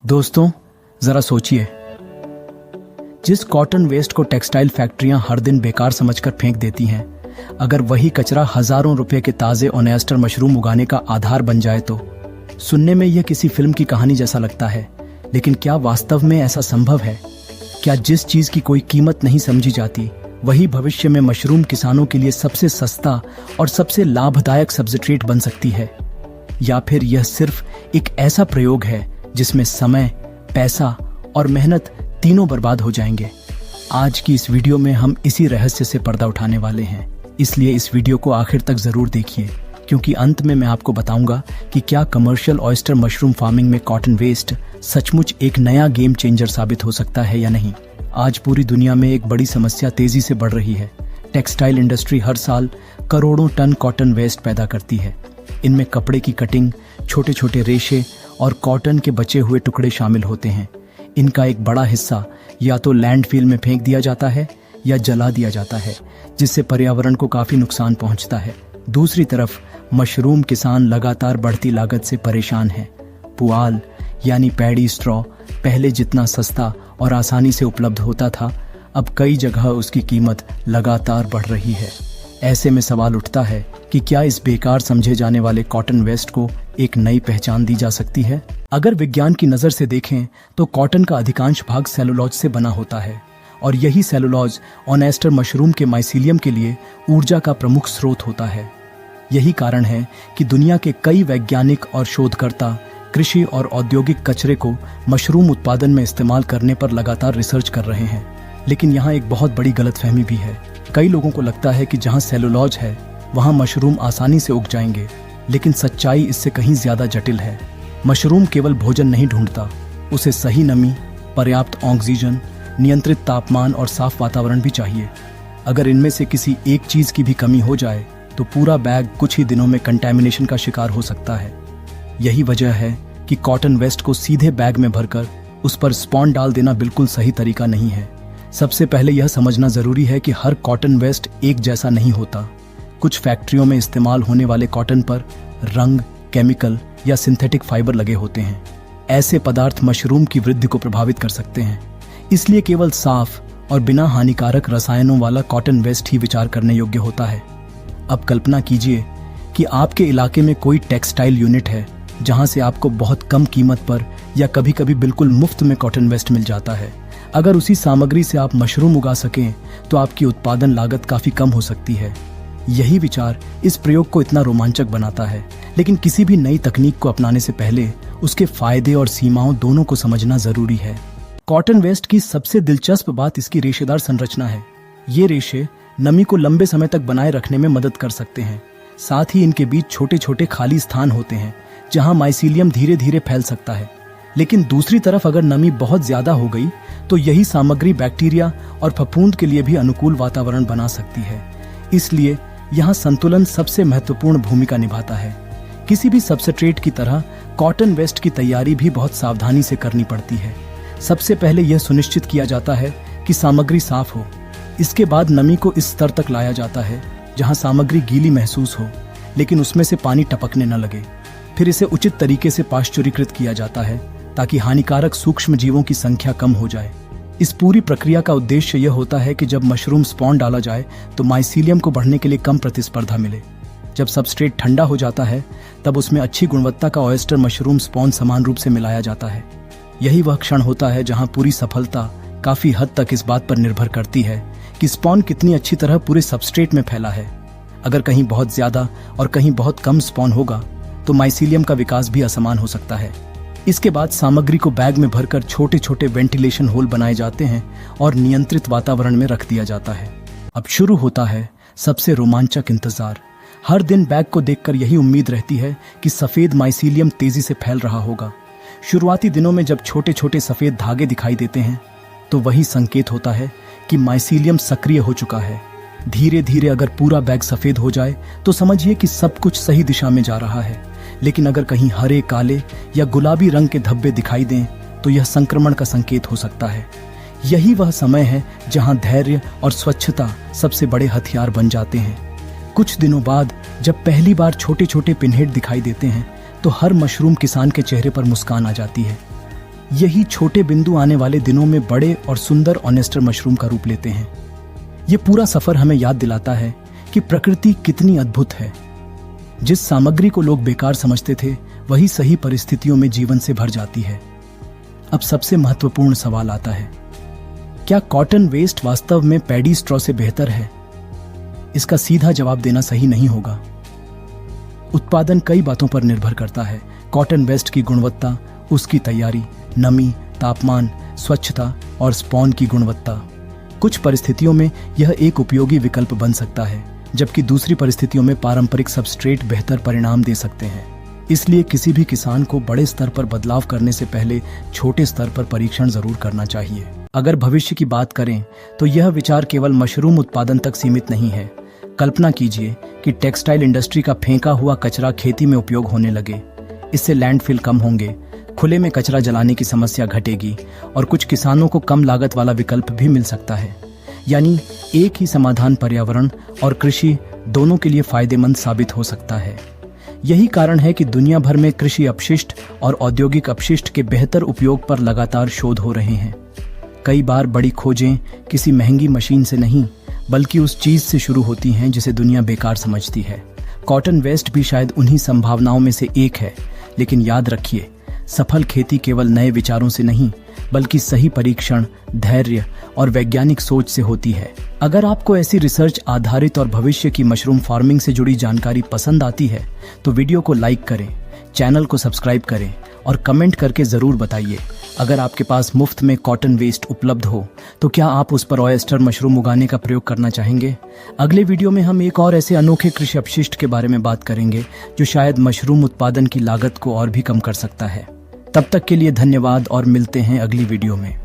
दोस्तों, जरा सोचिए, जिस कॉटन वेस्ट को टेक्सटाइल फैक्ट्रियां हर दिन बेकार समझकर फेंक देती हैं, अगर वही कचरा हजारों रुपए के ताजे ऑयस्टर मशरूम उगाने का आधार बन जाए तो सुनने में यह किसी फिल्म की कहानी जैसा लगता है। लेकिन क्या वास्तव में ऐसा संभव है? क्या जिस चीज की कोई कीमत नहीं समझी जाती, वही भविष्य में मशरूम किसानों के लिए सबसे सस्ता और सबसे लाभदायक सब्सट्रेट बन सकती है? या फिर यह सिर्फ एक ऐसा प्रयोग है जिसमें समय, पैसा और मेहनत तीनों बर्बाद हो जाएंगे? आज की इस वीडियो में हम इसी रहस्य से पर्दा उठाने वाले हैं, इसलिए इस वीडियो को आखिर तक जरूर देखिए, क्योंकि अंत में मैं आपको बताऊंगा कि क्या कमर्शियल ऑयस्टर मशरूम फार्मिंग में कॉटन वेस्ट सचमुच एक नया गेम चेंजर साबित हो सकता है या नहीं। आज पूरी दुनिया में एक बड़ी समस्या तेजी से बढ़ रही है। टेक्सटाइल इंडस्ट्री हर साल करोड़ों टन कॉटन वेस्ट पैदा करती है। इनमें कपड़े की कटिंग, छोटे छोटे रेशे और कॉटन के बचे हुए टुकड़े शामिल होते हैं। इनका एक बड़ा हिस्सा या तो लैंडफिल में फेंक दिया जाता है या जला दिया जाता है, जिससे पर्यावरण को काफी नुकसान पहुंचता है। दूसरी तरफ मशरूम किसान लगातार बढ़ती लागत से परेशान हैं। पुआल यानी पैडी स्ट्रॉ पहले जितना सस्ता और आसानी से उपलब्ध होता था, अब कई जगह उसकी कीमत लगातार बढ़ रही है। ऐसे में सवाल उठता है कि क्या इस बेकार समझे जाने वाले कॉटन वेस्ट को एक नई पहचान दी जा सकती है? अगर विज्ञान की नजर से देखें तो कॉटन का अधिकांश भाग सेलुलोज से बना होता है और यही सेलुलोज ऑयस्टर मशरूम के माइसीलियम के लिए ऊर्जा का प्रमुख स्रोत होता है। यही कारण है कि दुनिया के कई वैज्ञानिक और शोधकर्ता कृषि और औद्योगिक कचरे को मशरूम उत्पादन में इस्तेमाल करने पर लगातार रिसर्च कर रहे हैं। लेकिन यहाँ एक बहुत बड़ी गलतफहमी भी है। कई लोगों को लगता है कि जहाँ सेलुलोज है वहाँ मशरूम आसानी से उग जाएंगे, लेकिन सच्चाई इससे कहीं ज्यादा जटिल है। मशरूम केवल भोजन नहीं ढूंढता, उसे सही नमी, पर्याप्त ऑक्सीजन, नियंत्रित तापमान और साफ वातावरण भी चाहिए। अगर इनमें से किसी एक चीज की भी कमी हो जाए तो पूरा बैग कुछ ही दिनों में कंटैमिनेशन का शिकार हो सकता है। यही वजह है कि कॉटन वेस्ट को सीधे बैग में भरकर उस पर स्पॉन डाल देना बिल्कुल सही तरीका नहीं है। सबसे पहले यह समझना जरूरी है कि हर कॉटन वेस्ट एक जैसा नहीं होता। कुछ फैक्ट्रियों में इस्तेमाल होने वाले कॉटन पर रंग, केमिकल या सिंथेटिक फाइबर लगे होते हैं। ऐसे पदार्थ मशरूम की वृद्धि को प्रभावित कर सकते हैं। इसलिए केवल साफ और बिना हानिकारक रसायनों वाला कॉटन वेस्ट ही विचार करने योग्य होता है। अब कल्पना कीजिए कि आपके इलाके में कोई टेक्सटाइल यूनिट है जहां से आपको बहुत कम कीमत पर या कभी कभी बिल्कुल मुफ्त में कॉटन वेस्ट मिल जाता है। अगर उसी सामग्री से आप मशरूम उगा सकें तो आपकी उत्पादन लागत काफी कम हो सकती है। यही विचार इस प्रयोग को इतना रोमांचक बनाता है। लेकिन किसी भी नई तकनीक को अपनाने से पहले उसके फायदे और सीमाओं दोनों को समझना जरूरी है। कॉटन वेस्ट की सबसे दिलचस्प बात इसकी रेशेदार संरचना है। ये रेशे नमी को लंबे समय तक बनाए रखने में मदद कर सकते हैं। साथ ही इनके बीच छोटे छोटे खाली स्थान होते हैं जहां माइसीलियम धीरे धीरे फैल सकता है। लेकिन दूसरी तरफ अगर नमी बहुत ज्यादा हो गई तो यही सामग्री बैक्टीरिया और फफूंद के लिए भी अनुकूल वातावरण बना सकती है। इसलिए यहाँ संतुलन सबसे महत्वपूर्ण भूमिका निभाता है। किसी भी सबस्ट्रेट की तरह कॉटन वेस्ट की तैयारी भी बहुत सावधानी से करनी पड़ती है। सबसे पहले यह सुनिश्चित किया जाता है कि सामग्री साफ हो। इसके बाद नमी को इस स्तर तक लाया जाता है जहाँ सामग्री गीली महसूस हो, लेकिन उसमें से पानी टपकने न लगे। फिर इसे उचित तरीके से पाश्चुरीकृत किया जाता है ताकि हानिकारक सूक्ष्म जीवों की संख्या कम हो जाए। इस पूरी प्रक्रिया का उद्देश्य यह होता है कि जब मशरूम स्पॉन डाला जाए तो माइसीलियम को बढ़ने के लिए कम प्रतिस्पर्धा मिले। जब सबस्ट्रेट ठंडा हो जाता है तब उसमें अच्छी गुणवत्ता का ऑयस्टर मशरूम स्पॉन समान रूप से मिलाया जाता है। यही वह क्षण होता है जहां पूरी सफलता काफी हद तक इस बात पर निर्भर करती है कि स्पॉन कितनी अच्छी तरह पूरे सबस्ट्रेट में फैला है। अगर कहीं बहुत ज्यादा और कहीं बहुत कम स्पॉन होगा तो माइसीलियम का विकास भी असमान हो सकता है। इसके बाद सामग्री को बैग में भरकर छोटे छोटे वेंटिलेशन होल बनाए जाते हैं और नियंत्रित वातावरण में रख दिया जाता है। अब शुरू होता है सबसे रोमांचक इंतजार। हर दिन बैग को देखकर यही उम्मीद रहती है कि सफेद माइसीलियम तेजी से फैल रहा होगा। शुरुआती दिनों में जब छोटे छोटे सफेद धागे दिखाई देते हैं तो वही संकेत होता है कि माइसीलियम सक्रिय हो चुका है। धीरे धीरे अगर पूरा बैग सफेद हो जाए तो समझिए कि सब कुछ सही दिशा में जा रहा है। लेकिन अगर कहीं हरे, काले या गुलाबी रंग के धब्बे दिखाई दें तो यह संक्रमण का संकेत हो सकता है। यही वह समय है जहां धैर्य और स्वच्छता सबसे बड़े हथियार बन जाते हैं। कुछ दिनों बाद जब पहली बार छोटे छोटे पिनहेड दिखाई देते हैं तो हर मशरूम किसान के चेहरे पर मुस्कान आ जाती है। यही छोटे बिंदु आने वाले दिनों में बड़े और सुंदर ऑनेस्टर मशरूम का रूप लेते हैं। ये पूरा सफर हमें याद दिलाता है कि प्रकृति कितनी अद्भुत है। जिस सामग्री को लोग बेकार समझते थे, वही सही परिस्थितियों में जीवन से भर जाती है। अब सबसे महत्वपूर्ण सवाल आता है, क्या कॉटन वेस्ट वास्तव में पैडी स्ट्रॉ से बेहतर है? इसका सीधा जवाब देना सही नहीं होगा। उत्पादन कई बातों पर निर्भर करता है। कॉटन वेस्ट की गुणवत्ता, उसकी तैयारी, नमी, तापमान, स्वच्छता और स्पॉन की गुणवत्ता। कुछ परिस्थितियों में यह एक उपयोगी विकल्प बन सकता है, जबकि दूसरी परिस्थितियों में पारंपरिक सबस्ट्रेट बेहतर परिणाम दे सकते हैं। इसलिए किसी भी किसान को बड़े स्तर पर बदलाव करने से पहले छोटे स्तर पर परीक्षण जरूर करना चाहिए। अगर भविष्य की बात करें तो यह विचार केवल मशरूम उत्पादन तक सीमित नहीं है। कल्पना कीजिए कि टेक्सटाइल इंडस्ट्री का फेंका हुआ कचरा खेती में उपयोग होने लगे। इससे लैंडफिल कम होंगे, खुले में कचरा जलाने की समस्या घटेगी और कुछ किसानों को कम लागत वाला विकल्प भी मिल सकता है। यानी एक ही समाधान पर्यावरण और कृषि दोनों के लिए फायदेमंद साबित हो सकता है। यही कारण है कि दुनिया भर में कृषि अपशिष्ट और औद्योगिक अपशिष्ट के बेहतर उपयोग पर लगातार शोध हो रहे हैं। कई बार बड़ी खोजें किसी महंगी मशीन से नहीं, बल्कि उस चीज से शुरू होती हैं जिसे दुनिया बेकार समझती है। कॉटन वेस्ट भी शायद उन्हीं संभावनाओं में से एक है। लेकिन याद रखिए, सफल खेती केवल नए विचारों से नहीं, बल्कि सही परीक्षण, धैर्य और वैज्ञानिक सोच से होती है। अगर आपको ऐसी रिसर्च आधारित और भविष्य की मशरूम फार्मिंग से जुड़ी जानकारी पसंद आती है तो वीडियो को लाइक करें, चैनल को सब्सक्राइब करें और कमेंट करके जरूर बताइए। अगर आपके पास मुफ्त में कॉटन वेस्ट उपलब्ध हो तो क्या आप उस पर ऑयस्टर मशरूम उगाने का प्रयोग करना चाहेंगे? अगले वीडियो में हम एक और ऐसे अनोखे कृषि अपशिष्ट के बारे में बात करेंगे जो शायद मशरूम उत्पादन की लागत को और भी कम कर सकता है। तब तक के लिए धन्यवाद और मिलते हैं अगली वीडियो में।